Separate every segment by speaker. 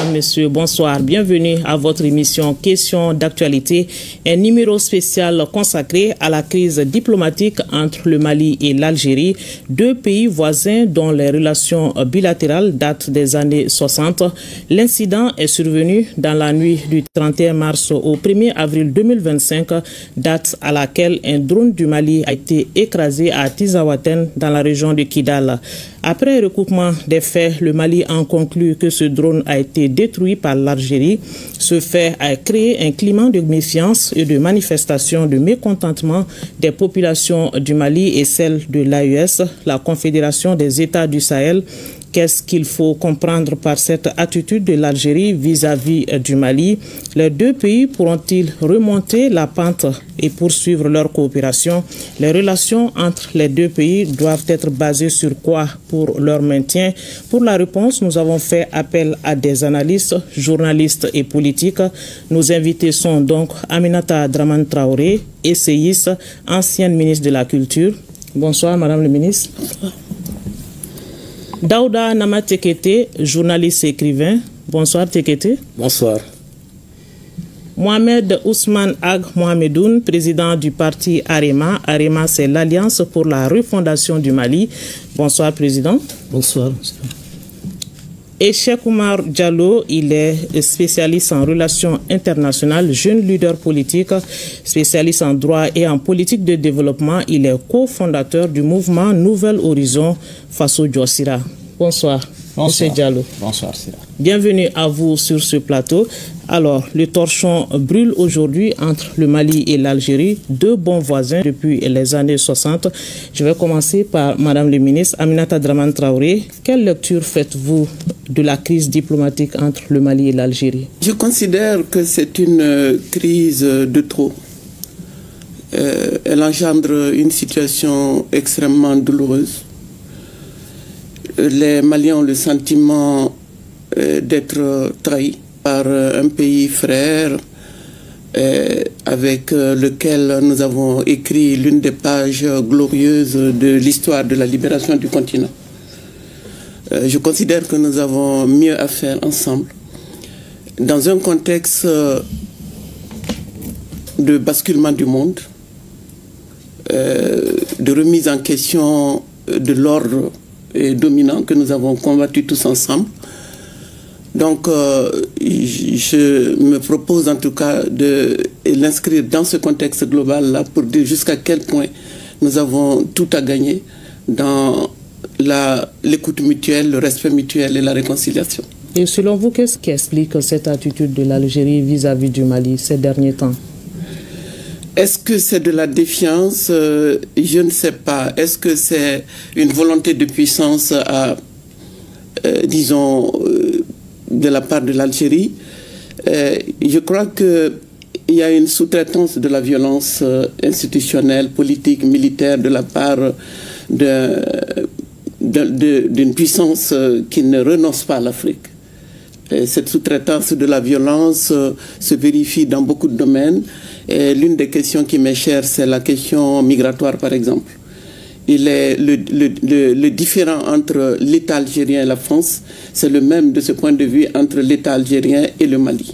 Speaker 1: Mesdames, Messieurs, bonsoir. Bienvenue à votre émission Questions d'actualité, un numéro spécial consacré à la crise diplomatique entre le Mali et l'Algérie, deux pays voisins dont les relations bilatérales datent des années 60. L'incident est survenu dans la nuit du 31 mars au 1er avril 2025, date à laquelle un drone du Mali a été écrasé à Tizawaten dans la région de Kidal. Après recoupement des faits, le Mali en conclut que ce drone a été détruit par l'Algérie. Ce fait a créé un climat de méfiance et de manifestation de mécontentement des populations du Mali et celles de l'AES, la Confédération des États du Sahel. Qu'est-ce qu'il faut comprendre par cette attitude de l'Algérie vis-à-vis du Mali? Les deux pays pourront-ils remonter la pente et poursuivre leur coopération? Les relations entre les deux pays doivent être basées sur quoi pour leur maintien? Pour la réponse, nous avons fait appel à des analystes, journalistes et politiques. Nos invités sont donc Aminata Dramane Traoré, essayiste, ancienne ministre de la Culture. Bonsoir, Madame le ministre. Bonsoir. Daouda Nama Tekete, journaliste et écrivain. Bonsoir Tekete.
Speaker 2: Bonsoir.
Speaker 1: Mohamed Ousmane Ag Mohamedoun, président du parti Arema. Arema, c'est l'Alliance pour la refondation du Mali. Bonsoir président.
Speaker 2: Bonsoir.
Speaker 1: Et Cheikh Oumar Diallo, il est spécialiste en relations internationales, jeune leader politique, spécialiste en droit et en politique de développement. Il est cofondateur du mouvement Nouvel Horizon Faso Diossira. Bonsoir, Monsieur Diallo.
Speaker 2: Bonsoir, Sira.
Speaker 1: Bienvenue à vous sur ce plateau. Alors, le torchon brûle aujourd'hui entre le Mali et l'Algérie, deux bons voisins depuis les années 60. Je vais commencer par Madame le ministre Aminata Dramane Traoré. Quelle lecture faites-vous de la crise diplomatique entre le Mali et l'Algérie?
Speaker 3: Je considère que c'est une crise de trop. Elle engendre une situation extrêmement douloureuse. Les Maliens ont le sentiment d'être trahis par un pays frère avec lequel nous avons écrit l'une des pages glorieuses de l'histoire de la libération du continent. Je considère que nous avons mieux à faire ensemble dans un contexte de basculement du monde, de remise en question de l'ordre dominant que nous avons combattu tous ensemble. Donc, je me propose en tout cas de l'inscrire dans ce contexte global-là pour dire jusqu'à quel point nous avons tout à gagner dans l'écoute mutuelle, le respect mutuel et la réconciliation.
Speaker 1: Et selon vous, qu'est-ce qui explique cette attitude de l'Algérie vis-à-vis du Mali ces derniers temps?
Speaker 3: Est-ce que c'est de la défiance? Je ne sais pas. Est-ce que c'est une volonté de puissance disons, de la part de l'Algérie? Je crois qu'il y a une sous-traitance de la violence institutionnelle, politique, militaire de la part d'une puissance qui ne renonce pas à l'Afrique. Cette sous-traitance de la violence se vérifie dans beaucoup de domaines. L'une des questions qui m'est chère, c'est la question migratoire, par exemple. Le différent entre l'État algérien et la France, c'est le même de ce point de vue entre l'État algérien et le Mali.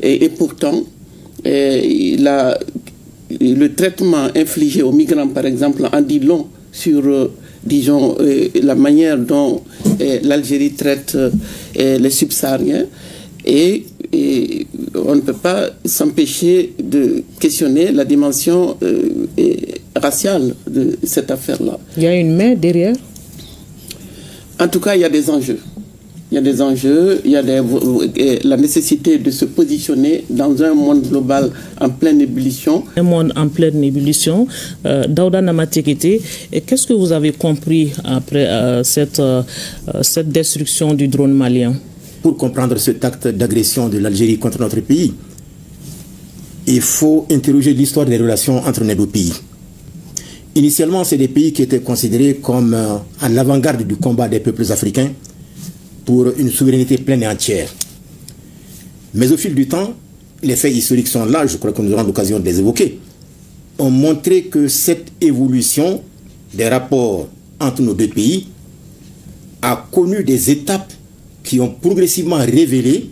Speaker 3: Et pourtant, le traitement infligé aux migrants, par exemple, en dit long sur, disons, la manière dont l'Algérie traite les subsahariens. Et on ne peut pas s'empêcher de questionner la dimension raciale de cette affaire-là.
Speaker 1: Il y a une main derrière?
Speaker 3: En tout cas, il y a des enjeux. Il y a des enjeux, il y a la nécessité de se positionner dans un monde global en pleine ébullition.
Speaker 1: Un monde en pleine ébullition. Daouda Nama Tekete, qu'est-ce que vous avez compris après cette destruction du drone malien?
Speaker 2: Pour comprendre cet acte d'agression de l'Algérie contre notre pays, il faut interroger l'histoire des relations entre les deux pays. Initialement, c'est des pays qui étaient considérés comme en avant-garde du combat des peuples africains pour une souveraineté pleine et entière. Mais au fil du temps, les faits historiques sont là, je crois que nous aurons l'occasion de les évoquer, ont montré que cette évolution des rapports entre nos deux pays a connu des étapes qui ont progressivement révélé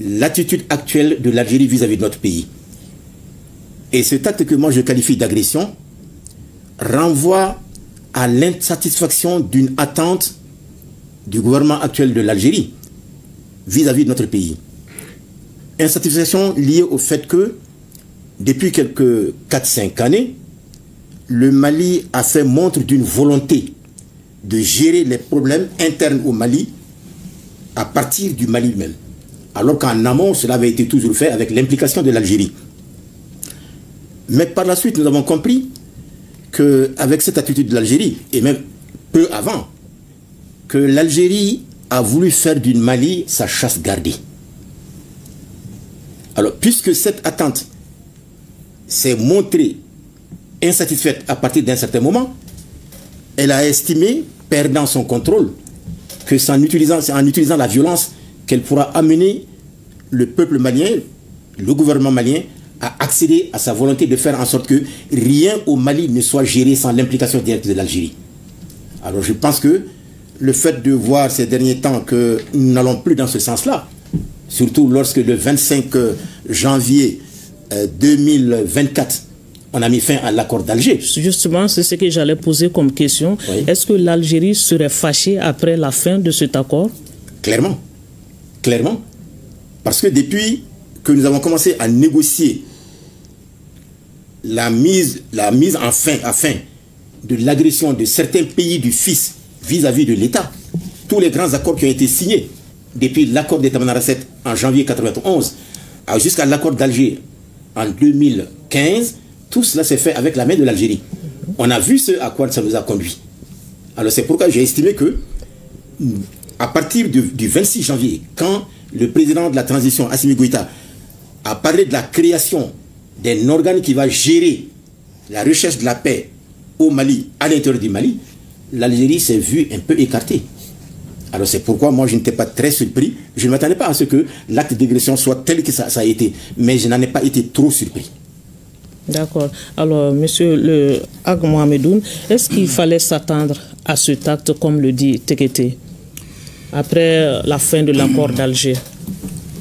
Speaker 2: l'attitude actuelle de l'Algérie vis-à-vis de notre pays. Et cet acte que moi je qualifie d'agression renvoie à l'insatisfaction d'une attente du gouvernement actuel de l'Algérie vis-à-vis de notre pays. Insatisfaction liée au fait que depuis quelques 4-5 années, le Mali a fait montre d'une volonté de gérer les problèmes internes au Mali à partir du Mali même. Alors qu'en amont, cela avait été toujours fait avec l'implication de l'Algérie. Mais par la suite, nous avons compris qu'avec cette attitude de l'Algérie, et même peu avant, que l'Algérie a voulu faire du Mali sa chasse gardée. Alors, puisque cette attente s'est montrée insatisfaite à partir d'un certain moment, elle a estimé, perdant son contrôle, que c'est en utilisant la violence qu'elle pourra amener le peuple malien, le gouvernement malien, à accéder à sa volonté de faire en sorte que rien au Mali ne soit géré sans l'implication directe de l'Algérie. Alors je pense que le fait de voir ces derniers temps que nous n'allons plus dans ce sens-là, surtout lorsque le 25 janvier 2024, on a mis fin à l'accord d'Alger.
Speaker 1: Justement, c'est ce que j'allais poser comme question. Oui. Est-ce que l'Algérie serait fâchée après la fin de cet accord? Clairement.
Speaker 2: Clairement. Parce que depuis que nous avons commencé à négocier la mise en fin de l'agression de certains pays du FIS vis-à-vis de l'État, tous les grands accords qui ont été signés depuis l'accord de Tamanrasset en janvier 1991 jusqu'à l'accord d'Alger en 2015, tout cela s'est fait avec la main de l'Algérie. On a vu ce à quoi ça nous a conduit. Alors c'est pourquoi j'ai estimé que à partir du 26 janvier, quand le président de la transition, Assimi Goïta, a parlé de la création d'un organe qui va gérer la recherche de la paix au Mali, à l'intérieur du Mali, l'Algérie s'est vue un peu écartée. Alors c'est pourquoi moi je n'étais pas très surpris. Je ne m'attendais pas à ce que l'acte d'agression soit tel que ça a été, mais je n'en ai pas été trop surpris.
Speaker 1: D'accord. Alors, monsieur le Ag Mohamedoun, est-ce qu'il fallait s'attendre à cet acte, comme le dit Tekete, après la fin de l'accord d'Alger?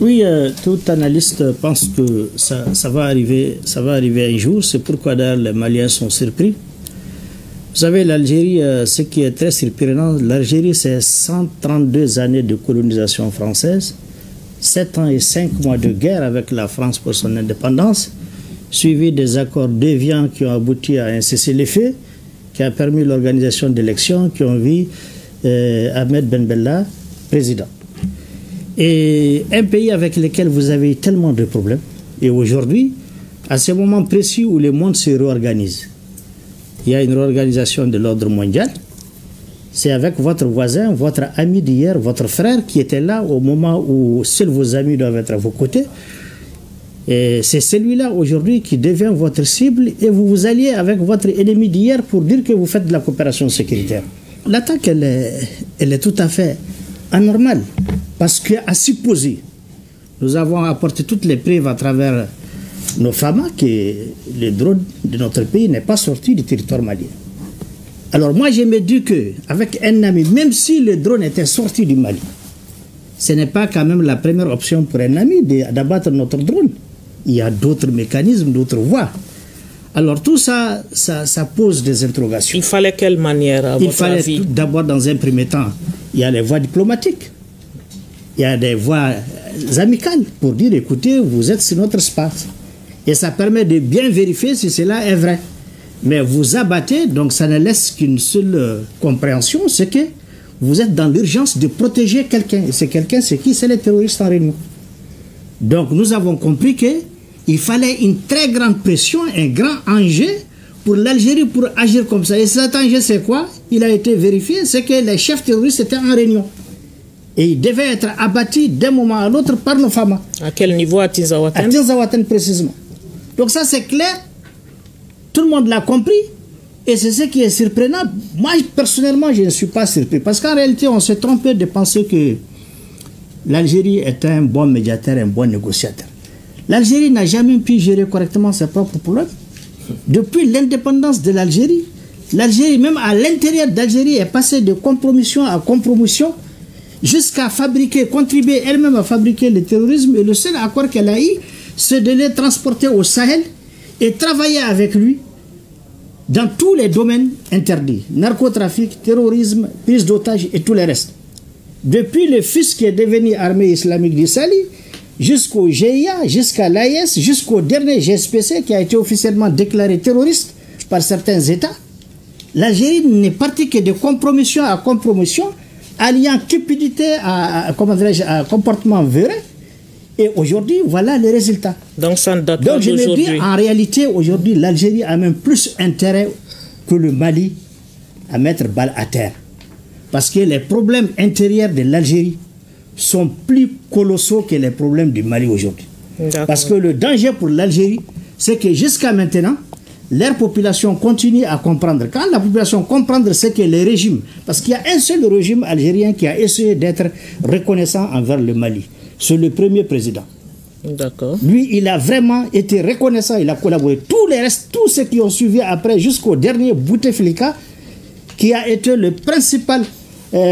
Speaker 4: Oui, tout analyste pense que ça va arriver un jour. C'est pourquoi d'ailleurs les Maliens sont surpris. Vous savez, l'Algérie, ce qui est très surprenant, l'Algérie, c'est 132 années de colonisation française, 7 ans et 5 mois de guerre avec la France pour son indépendance, suivi des accords déviants qui ont abouti à un cessez-le-feu, qui a permis l'organisation d'élections qui ont vu Ahmed Ben Bella président. Et un pays avec lequel vous avez tellement de problèmes. Et aujourd'hui, à ce moment précis où le monde se réorganise, il y a une réorganisation de l'ordre mondial. C'est avec votre voisin, votre ami d'hier, votre frère qui était là au moment où seuls vos amis doivent être à vos côtés. Et c'est celui-là aujourd'hui qui devient votre cible et vous vous alliez avec votre ennemi d'hier pour dire que vous faites de la coopération sécuritaire. L'attaque, elle est tout à fait anormale parce qu'à supposer, nous avons apporté toutes les preuves à travers nos FAMA que le drone de notre pays n'est pas sorti du territoire malien. Alors moi je me dis qu'avec un ami, même si le drone était sorti du Mali, ce n'est pas quand même la première option pour un ami d'abattre notre drone. Il y a d'autres mécanismes, d'autres voies. Alors tout ça, ça pose des interrogations.
Speaker 1: Il fallait quelle manière, à votre avis?
Speaker 4: Il fallait d'abord, dans un premier temps, il y a les voies diplomatiques. Il y a des voies amicales pour dire, écoutez, vous êtes sur notre espace. Et ça permet de bien vérifier si cela est vrai. Mais vous abattez, donc ça ne laisse qu'une seule compréhension, c'est que vous êtes dans l'urgence de protéger quelqu'un. Et c'est quelqu'un, c'est qui? C'est les terroristes en réunion. Donc nous avons compris qu'il fallait une très grande pression, un grand enjeu pour l'Algérie pour agir comme ça. Et cet enjeu, c'est quoi? Il a été vérifié, c'est que les chefs terroristes étaient en réunion. Et ils devaient être abattus d'un moment à l'autre par nos femmes.
Speaker 1: À quel niveau? À Tinzaouaten?
Speaker 4: À Tinzaouaten précisément. Donc ça c'est clair, tout le monde l'a compris. Et c'est ce qui est surprenant. Moi personnellement je ne suis pas surpris. Parce qu'en réalité on s'est trompé de penser que l'Algérie est un bon médiateur, un bon négociateur. L'Algérie n'a jamais pu gérer correctement ses propres problèmes. Depuis l'indépendance de l'Algérie, même à l'intérieur d'Algérie est passée de compromission à compromission. jusqu'à fabriquer, contribuer elle-même à fabriquer le terrorisme. Et le seul accord qu'elle a eu, c'est de les transporter au Sahel et travailler avec lui dans tous les domaines interdits. Narcotrafic, terrorisme, prise d'otages et tout le reste. Depuis le FUS qui est devenu armée islamique du Sahel, jusqu'au GIA, jusqu'à l'AIS, jusqu'au dernier GSPC qui a été officiellement déclaré terroriste par certains États, l'Algérie n'est partie que de compromission à compromission, alliant cupidité à comportement véreux. Et aujourd'hui, voilà les résultats.
Speaker 1: Donc ça ne date
Speaker 4: pas
Speaker 1: d'aujourd'hui.
Speaker 4: Donc je me dis, en réalité, aujourd'hui, l'Algérie a même plus intérêt que le Mali à mettre balle à terre. Parce que les problèmes intérieurs de l'Algérie sont plus colossaux que les problèmes du Mali aujourd'hui. Parce que le danger pour l'Algérie, c'est que jusqu'à maintenant, leur population continue à comprendre. Quand la population comprend ce que les régimes, parce qu'il y a un seul régime algérien qui a essayé d'être reconnaissant envers le Mali, c'est le premier président.
Speaker 1: D'accord.
Speaker 4: Lui, il a vraiment été reconnaissant, il a collaboré. Tous les restes, tous ceux qui ont suivi après, jusqu'au dernier Bouteflika, qui a été le principal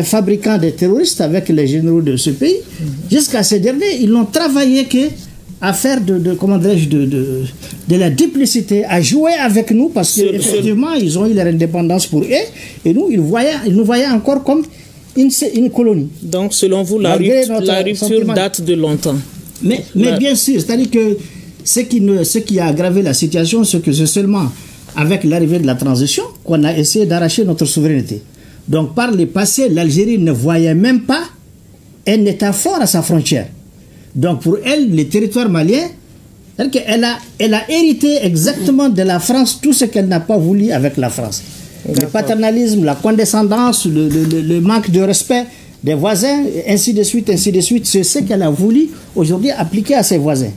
Speaker 4: fabricant des terroristes avec les généraux de ce pays, jusqu'à ces derniers, ils n'ont travaillé à faire de la duplicité, à jouer avec nous, parce qu'effectivement, ils ont eu leur indépendance pour eux, et nous, ils nous voyaient encore comme une colonie.
Speaker 1: Donc, selon vous, la rupture date de longtemps.
Speaker 4: Mais bien sûr, c'est-à-dire que ce qui a aggravé la situation, c'est que c'est seulement avec l'arrivée de la transition qu'on a essayé d'arracher notre souveraineté. Donc, par le passé, l'Algérie ne voyait même pas un État fort à sa frontière. Donc, pour elle, le territoire malien, elle a hérité exactement de la France tout ce qu'elle n'a pas voulu avec la France. Le paternalisme, la condescendance, le manque de respect des voisins, ainsi de suite, c'est ce qu'elle a voulu aujourd'hui appliquer à ses voisins.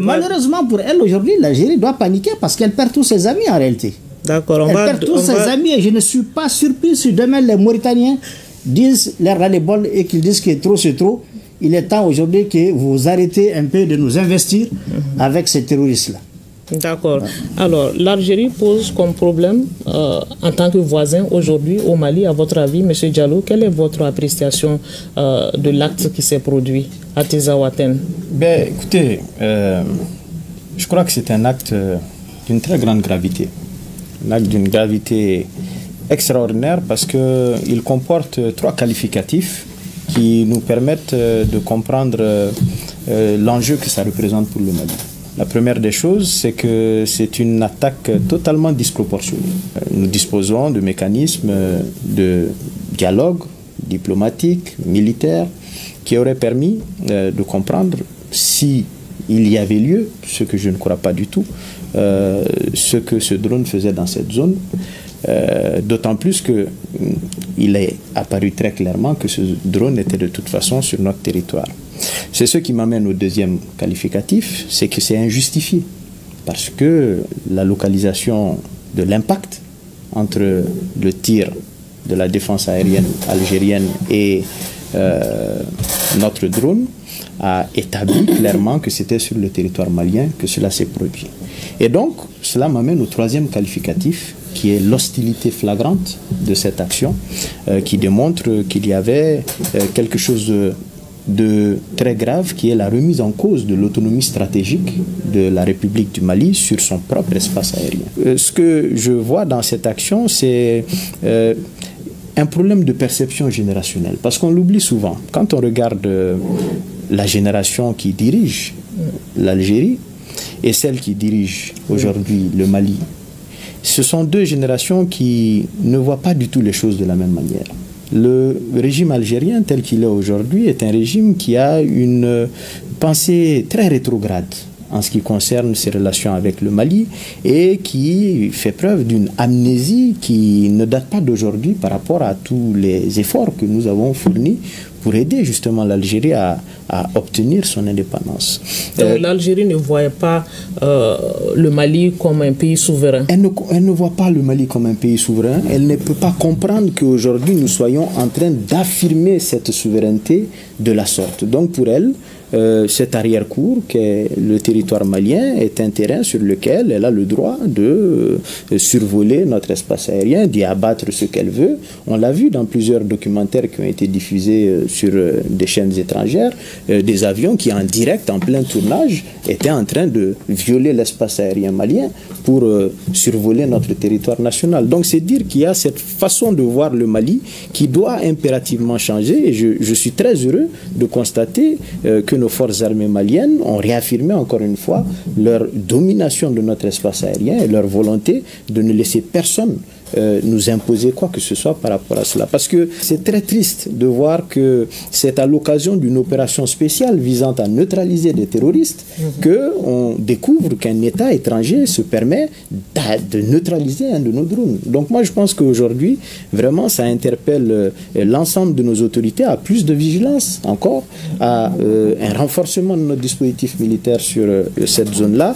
Speaker 4: Malheureusement pour elle, aujourd'hui, l'Algérie doit paniquer parce qu'elle perd tous ses amis en réalité. Elle perd tous ses amis et je ne suis pas surpris si demain les Mauritaniens disent leur ras-le-bol et qu'ils disent que trop c'est trop. Il est temps aujourd'hui que vous arrêtez un peu de nous investir avec ces terroristes-là.
Speaker 1: D'accord. Alors, l'Algérie pose comme problème, en tant que voisin aujourd'hui au Mali, à votre avis, M. Diallo, quelle est votre appréciation de l'acte qui s'est produit à Tizaouaten?
Speaker 5: Écoutez, je crois que c'est un acte d'une très grande gravité. Un acte d'une gravité extraordinaire parce qu'il comporte 3 qualificatifs qui nous permettent de comprendre l'enjeu que ça représente pour le Mali. La première des choses, c'est que c'est une attaque totalement disproportionnée. Nous disposons de mécanismes de dialogue diplomatique, militaire, qui auraient permis de comprendre si il y avait lieu, ce que je ne crois pas du tout, ce que ce drone faisait dans cette zone. D'autant plus qu'il est apparu très clairement que ce drone était de toute façon sur notre territoire. C'est ce qui m'amène au deuxième qualificatif, c'est que c'est injustifié. Parce que la localisation de l'impact entre le tir de la défense aérienne algérienne et notre drone a établi clairement que c'était sur le territoire malien que cela s'est produit. Et donc, cela m'amène au troisième qualificatif, qui est l'hostilité flagrante de cette action, qui démontre qu'il y avait quelque chose de très grave, qui est la remise en cause de l'autonomie stratégique de la République du Mali sur son propre espace aérien. Ce que je vois dans cette action, c'est un problème de perception générationnelle, parce qu'on l'oublie souvent. Quand on regarde la génération qui dirige l'Algérie et celle qui dirige aujourd'hui le Mali, ce sont 2 générations qui ne voient pas du tout les choses de la même manière. Le régime algérien tel qu'il est aujourd'hui est un régime qui a une pensée très rétrograde en ce qui concerne ses relations avec le Mali et qui fait preuve d'une amnésie qui ne date pas d'aujourd'hui par rapport à tous les efforts que nous avons fournis pour aider justement l'Algérie à obtenir son indépendance.
Speaker 1: Donc l'Algérie ne voyait pas le Mali comme un pays souverain.
Speaker 5: Elle ne voit pas le Mali comme un pays souverain. Elle ne peut pas comprendre qu'aujourd'hui nous soyons en train d'affirmer cette souveraineté de la sorte. Donc pour elle, cet arrière-cour qu'est le territoire malien est un terrain sur lequel elle a le droit de survoler notre espace aérien, d'y abattre ce qu'elle veut. On l'a vu dans plusieurs documentaires qui ont été diffusés sur des chaînes étrangères, des avions qui en direct, en plein tournage, étaient en train de violer l'espace aérien malien pour survoler notre territoire national. Donc c'est dire qu'il y a cette façon de voir le Mali qui doit impérativement changer, et je suis très heureux de constater que nos forces armées maliennes ont réaffirmé encore une fois leur domination de notre espace aérien et leur volonté de ne laisser personne nous imposer quoi que ce soit par rapport à cela. Parce que c'est très triste de voir que c'est à l'occasion d'une opération spéciale visant à neutraliser des terroristes qu'on découvre qu'un État étranger se permet de neutraliser un de nos drones. Donc moi je pense qu'aujourd'hui, vraiment ça interpelle l'ensemble de nos autorités à plus de vigilance encore, à un renforcement de notre dispositif militaire sur cette zone-là.